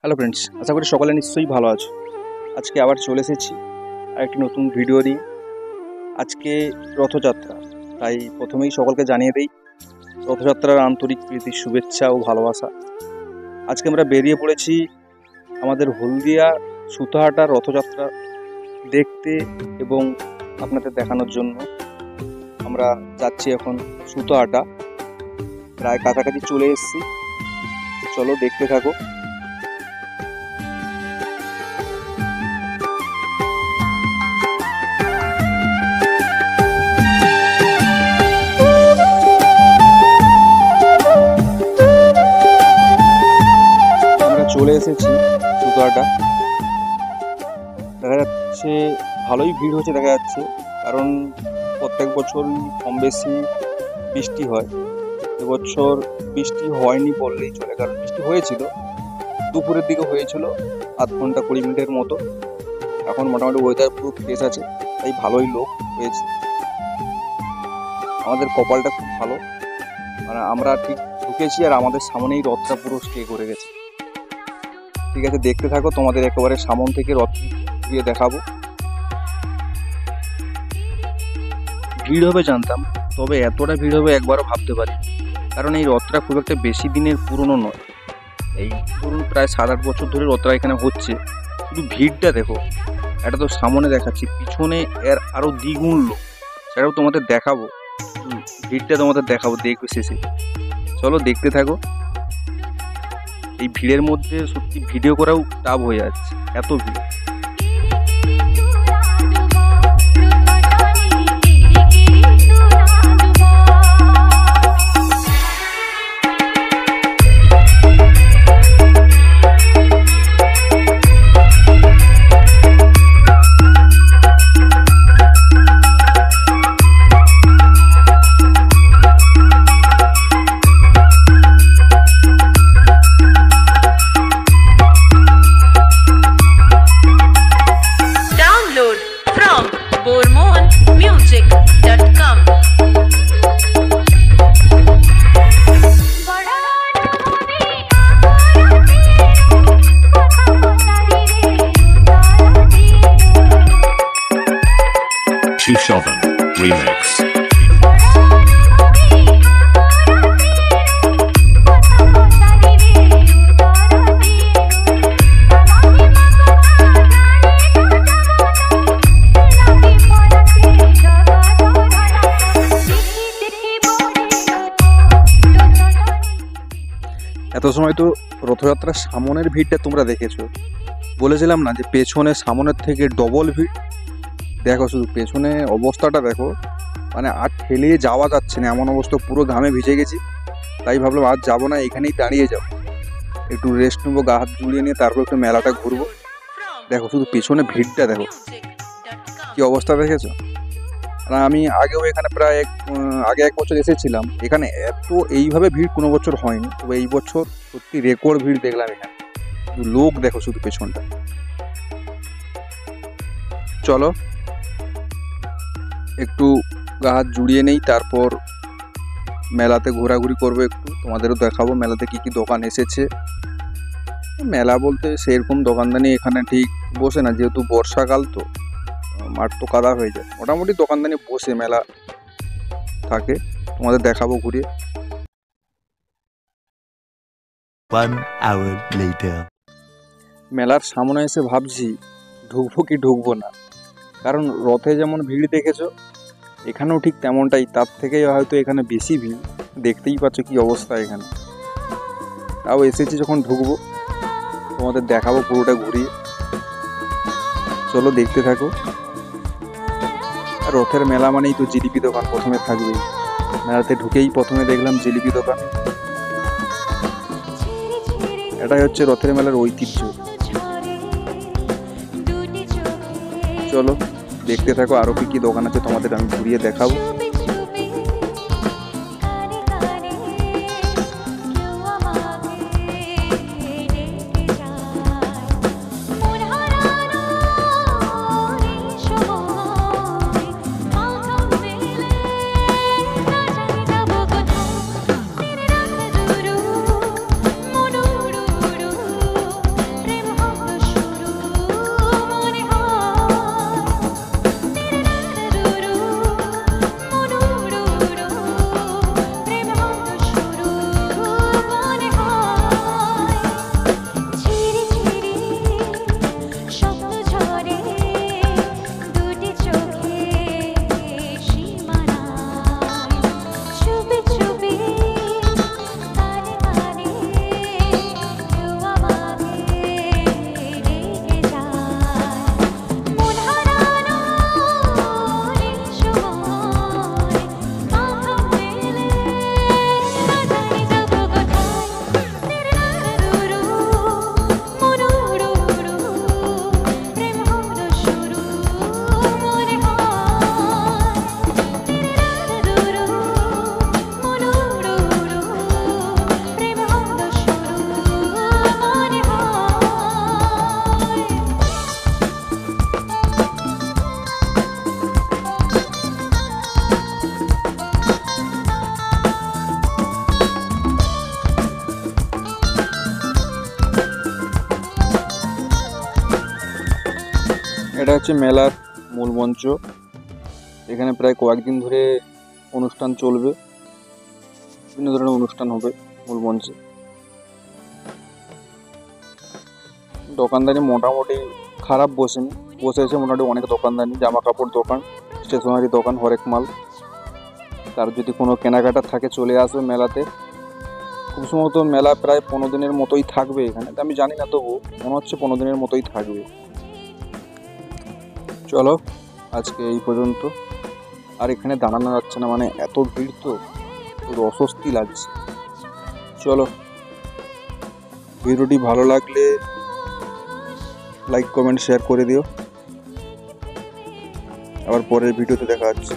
Hello friends, আশা করি সকলে নিশ্চয়ই ভালো আছো। আজকে আবার চলে এসেছি আর একটি নতুন ভিডিও নিয়ে। আজকে রথযাত্রা, তাই প্রথমেই সকলকে জানিয়ে দেই রথযাত্রার আন্তরিক প্রীতি, শুভেচ্ছা ও ভালোবাসা। আজকে আমরা বেরিয়ে পড়েছি আমাদের হলদিয়া সুতাহাটার রথযাত্রা দেখতে এবং আপনাদের দেখানোর জন্য। আমরা যাচ্ছি এখন সুতাহাটা, প্রায় কাছাকাছি চলে এসেছি। চলো দেখতে থাকো। চলে এসেছি সুতাহাটা। দেখা যাচ্ছে ভালোই ভিড় হচ্ছে দেখা যাচ্ছে, কারণ প্রত্যেক বছরই কম বেশি বৃষ্টি হয়। এবছর বৃষ্টি হয়নি বললেই চলে, কারণ বৃষ্টি হয়েছিল দুপুরের দিকে, হয়েছিল আধ ঘন্টা 20 মিনিটের মতো। এখন মোটামুটি ওয়েদার পুরো ফ্রেশ আছে, তাই ভালোই লোক হয়েছে। আমাদের কপালটা খুব ভালো, মানে আমরা ঠিক ঢুকেছি আর আমাদের সামনেই রথটা পুরো স্টে করে গেছে। ঠিক আছে, দেখতে থাকো, তোমাদের একেবারে সামন থেকে রথ ঘুরিয়ে দেখাবো। ভিড় হবে জানতাম, তবে এতটা ভিড় হবে একবারও ভাবতে পারি, কারণ এই রথটা খুব একটা বেশি দিনের পুরনো নয়। এই ধরুন প্রায় 7-8 বছর ধরে রথটা এখানে হচ্ছে। শুধু ভিড়টা দেখো, এটা তো সামনে দেখাচ্ছি, পিছনে এর আরও দ্বিগুণ লোক, সেটাও তোমাদের দেখাবো। ভিড়টা তোমাদের দেখাবো, দেখবে শেষে। চলো দেখতে থাকো। এই ভিড়ের মধ্যে সত্যি ভিডিও করাও টাফ হয়ে যাচ্ছে, এত ভিড়। Shoven Remix. এত সময় তো রথযাত্রার সামনের ভিড়টা তোমরা দেখেছো, বলেছিলাম না যে পেছনে সামনের থেকে ডবল ভিড়। দেখো শুধু পেছনে অবস্থাটা দেখো, মানে আর ঠেলে যাওয়া যাচ্ছে না এমন অবস্থা, পুরো ঘামে ভিজে গেছি। তাই ভাবলাম আর যাবো না, এখানেই দাঁড়িয়ে যাবো, একটু রেস্ট নেবো, গা হাত জুড়িয়ে নিয়ে তারপর একটু মেলাটা ঘুরবো। দেখো শুধু পেছনে ভিড়টা দেখো, কি অবস্থা দেখেছো। আর আমি আগেও এখানে প্রায় আগে 1 বছর এসেছিলাম, এখানে এত এইভাবে ভিড় কোনো বছর হয়নি, তবে এই বছর সত্যি রেকর্ড ভিড় দেখলাম এখানে। লোক দেখো শুধু পেছনটা। চলো একটু গা হাত জুড়িয়ে নেই, তারপর মেলাতে ঘোরাঘুরি করবো, একটু তোমাদেরও দেখাবো মেলাতে কি কি দোকান এসেছে। মেলা বলতে সেরকম দোকানদানি এখানে ঠিক বসে না, যেহেতু বর্ষাকাল তো মাঠ তো কাদা হয়ে যায়। মোটামুটি দোকানদানি বসে, মেলা থাকে, তোমাদের দেখাবো ঘুরিয়ে। 1 hour later. মেলার সামনে এসে ভাবছি ঢুকবো কি ঢুকবো না, কারণ রথে যেমন ভিড় দেখেছো এখানেও ঠিক তেমনটাই, তার থেকেই হয়তো এখানে বেশি ভিড়। দেখতেই পাচ্ছ কি অবস্থা এখানে। তাও এসেছি যখন ঢুকবো, তোমাদের দেখাবো পুরোটা ঘুরিয়ে। চলো দেখতে থাকো। রথের মেলা মানেই তো জিলিপি দোকান প্রথমে থাকবেই। মেলাতে ঢুকেই প্রথমে দেখলাম জিলিপি দোকান। এটাই হচ্ছে রথের মেলার ঐতিহ্য। চলো দেখতে থাকো, আরো কি কি দোকান আছে তোমাদের আমি ঘুরিয়ে দেখাবো। এটা হচ্ছে মেলার মূল মঞ্চ। এখানে প্রায় কয়েকদিন ধরে অনুষ্ঠান চলবে, বিভিন্ন ধরনের অনুষ্ঠান হবে মূল মঞ্চে। দোকানদারি মোটামুটি খারাপ বসেছে মোটামুটি অনেক দোকানদারি, জামা কাপড় দোকান, স্টেশনারি দোকান, হরেক মাল। তার যদি কোনো কেনাকাটা থাকে চলে আসবে মেলাতে। খুব সম্ভবত মেলা প্রায় 15 দিনের মতোই থাকবে এখানে, আমি জানি না, তবু মনে হচ্ছে 15 দিনের মতোই থাকবে। চলো আজকে এই পর্যন্ত। আর এখানে দাঁড়ানো যাচ্ছে না, মানে এত ভিড় তো পুরো অস্বস্তি লাগছে। চলো, ভিডিওটি ভালো লাগলে লাইক কমেন্ট শেয়ার করে দিও। আবার পরের ভিডিওতে দেখা হচ্ছে।